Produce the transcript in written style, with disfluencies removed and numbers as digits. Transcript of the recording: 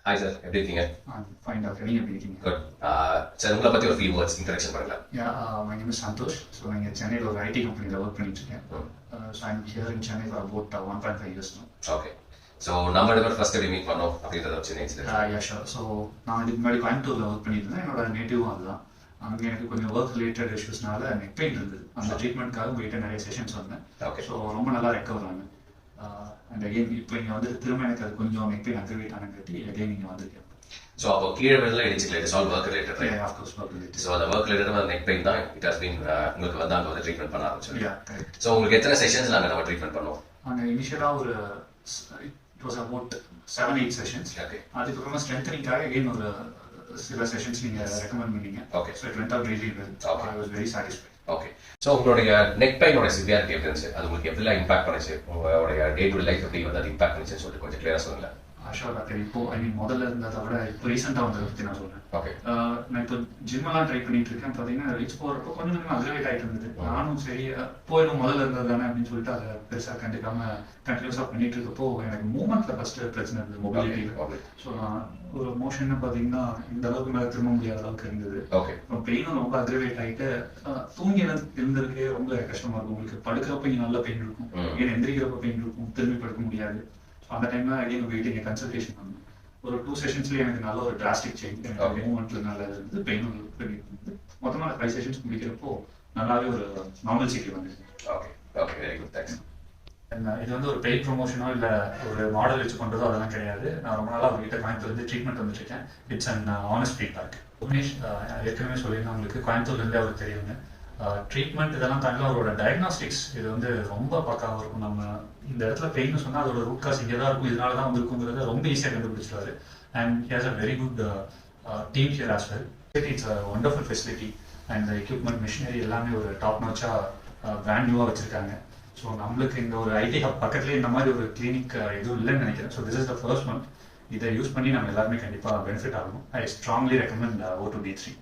Hi sir, எப்படி இருக்கீங்க? Fine doctor, நீங்கள் எப்படி இருக்கீங்க? குட். சார், உங்களை பற்றி ஒரு ஃபியூ வேர்ட்ஸ் இன்ட்ரடக்ஷன் பண்ணலாம். My name is Santhosh. So இங்கே சென்னையில் ஒரு ஐடி கம்பெனியில் ஒர்க் பண்ணிட்டுருக்கேன். So I'm here in Chennai for about 1.5 years now. Okay. So நம்ம ரெண்டு பேர் ஃபர்ஸ்ட் எப்படி மீட் பண்ணோம் அப்படின்றத வச்சு யா ஷோர். ஸோ நான் இதுக்கு முன்னாடி கோயம்புத்தூரில் ஒர்க் பண்ணியிருந்தேன். என்னோட நேட்டிவும் அதுதான். அங்கே எனக்கு கொஞ்சம் ஒர்க் ரிலேட்டட் இஷ்யூஸ்னால நெக் பெயின் இருந்தது. அந்த ட்ரீட்மெண்ட்காக உங்கள்கிட்ட நிறைய செஷன்ஸ் வந்தேன். ஓகே. ஸோ ரொம்ப நல்லா ரெக்கவர் ஆனேன். அண்ட் அகெயின் இப்போ இங்கே வந்து திரும்ப எனக்கு அது கொஞ்சம் நெக் பெயின் அக்ரிவேட் ஆனது கட்டி அகெயின் இங்கே வந்திருக்கேன். ஸோ அப்போ கீழே வெளில இடிச்சிக்கல, it's all work related, right? Of course work related. So அந்த ஒர்க் ரிலேட்டட் நெக் பெயின் தான் இட் ஹஸ் பீன் உங்களுக்கு வந்து அங்கே வந்து ட்ரீட்மெண்ட் பண்ண ஆரம்பிச்சு. Yeah correct. ஸோ உங்களுக்கு எத்தனை செஷன்ஸ் நாங்கள் நம்ம ட்ரீட்மெண்ட் பண்ணோம்? அங்கே இனிஷியலாக ஒரு it was about 7-8 sessions. Okay. அதுக்கப்புறமா ஸ்ட்ரென்தனிங்காக அகெயின் ஒரு சில செஷன்ஸ் நீங்கள் ரெக்கமெண்ட் பண்ணீங்க. Okay. So it went out really well. I was very satisfied. Okay. So உங்களுடைய நெக் பெயினோட சிவியாரிட்டி எப்படி இருந்துச்சு? அது உங்களுக்கு எப்படிலாம் இம்பாக்ட் பண்ணுச்சு? உங்களுடைய டே டு லைஃப் எப்படி வந்து அது இம்பாக்ட் பண்ணுச்சுன்னு சொல்லிட்டு கொஞ்சம் கிளியராக சொல்லுங்களேன். Sure doctor. இப்போ ஐ மீன் முதல்ல இருந்ததை விட இப்போ ரீசெண்டாக வந்ததை பற்றி நான் சொல்கிறேன். ஓகே. நான் இப்போ ஜிம்மெல்லாம் ட்ரை பண்ணிட்டு இருக்கேன். பார்த்தீங்கன்னா ரீச் போகிறப்போ கொஞ்சம் கொஞ்சம் அக்ரிவேட் ஆகிட்டு இருந்தது. நானும் சரி போயிடும் முதல்ல இருந்தது தானே அப்படின்னு சொல்லிட்டு அதை பெருசாக கண்டினியூஸாக பண்ணிட்டு இருக்கப்போ எனக்கு மூவ்மெண்ட்டில் ஃபஸ்ட்டு பிரச்சனை இருந்தது, மொபிலிட்டியில். ஸோ நான் ஒரு மோஷன்னு பார்த்தீங்கன்னா இந்த அளவுக்கு மேலே திரும்ப முடியாத அளவுக்கு இருந்தது. ஓகே. பெயினும் ரொம்ப அக்ரிவேட் ஆகிட்டு தூங்கி எழுந்திருக்கே ரொம்ப கஷ்டமாக இருக்கும். உங்களுக்கு படுக்கிறப்ப இங்கே நல்ல பெயின் இருக்கும், ஏன் எந்திரிக்கிறப்ப பெயின் இருக்கும், திரும்பி படுக்க முடியாது. அந்த டைம்ல அகைன் வெயிட்டிங் கன்சல்டேஷன் பண்ணேன். ஒரு 2 செஷன்ஸ்லேயே எனக்கு நல்ல ஒரு டிராஸ்டிக் சேஞ்ச். மூவ்மெண்ட்ல நல்லா இருந்தது, பெயினும் இருந்தது. மொத்தமாக 5 செஷன்ஸ் முடிக்கிறப்போ நல்லாவே ஒரு நார்மல் சிட்டி வந்தது. Okay. Okay, very good, thanks. இது வந்து ஒரு பெய்ட் ப்ரொமோஷனோ இல்லை ஒரு மாடல் வச்சு பண்ணுறதோ அதெல்லாம் கிடையாது. நான் ரொம்ப நாளாக அவர்கிட்ட கோயம்புத்தூர் வந்து ட்ரீட்மெண்ட் வந்துட்டுருக்கேன். It's and honest feedback. Bhuvanesh ஏற்கனவே சொல்லியிருந்தேன் உங்களுக்கு, கோயம்புத்தூர்லேருந்தே அவருக்கு தெரியுங்க. ட்ரீட்மெண்ட் இதெல்லாம் தாண்டி அவரோட டயக்னாஸ்டிக்ஸ் இது வந்து ரொம்ப பக்காவாக இருக்கும். நம்ம இந்த இடத்துல பெயின் சொன்னால் அதோட ரூட் காஸ் இங்கே தான் இருக்கும், இதனால தான் வந்துருக்குங்கிறத ரொம்ப ஈஸியாக கண்டுபிடிச்சிருவாரு. And he has a very good team here as well. It's a wonderful facility and equipment machinery எல்லாமே ஒரு டாப் நாச்சாக பிராண்ட் நியூவாக வச்சுருக்காங்க. ஸோ நம்மளுக்கு இந்த ஒரு ஐடி ஹப் பக்கத்துலேயே இந்த மாதிரி ஒரு கிளினிக் எதுவும் இல்லைன்னு நினைக்கிறேன். So this is the first one. இதை யூஸ் பண்ணி நம்ம எல்லாருமே கண்டிப்பாக பெனிஃபிட் ஆகணும். I strongly recommend O2D3.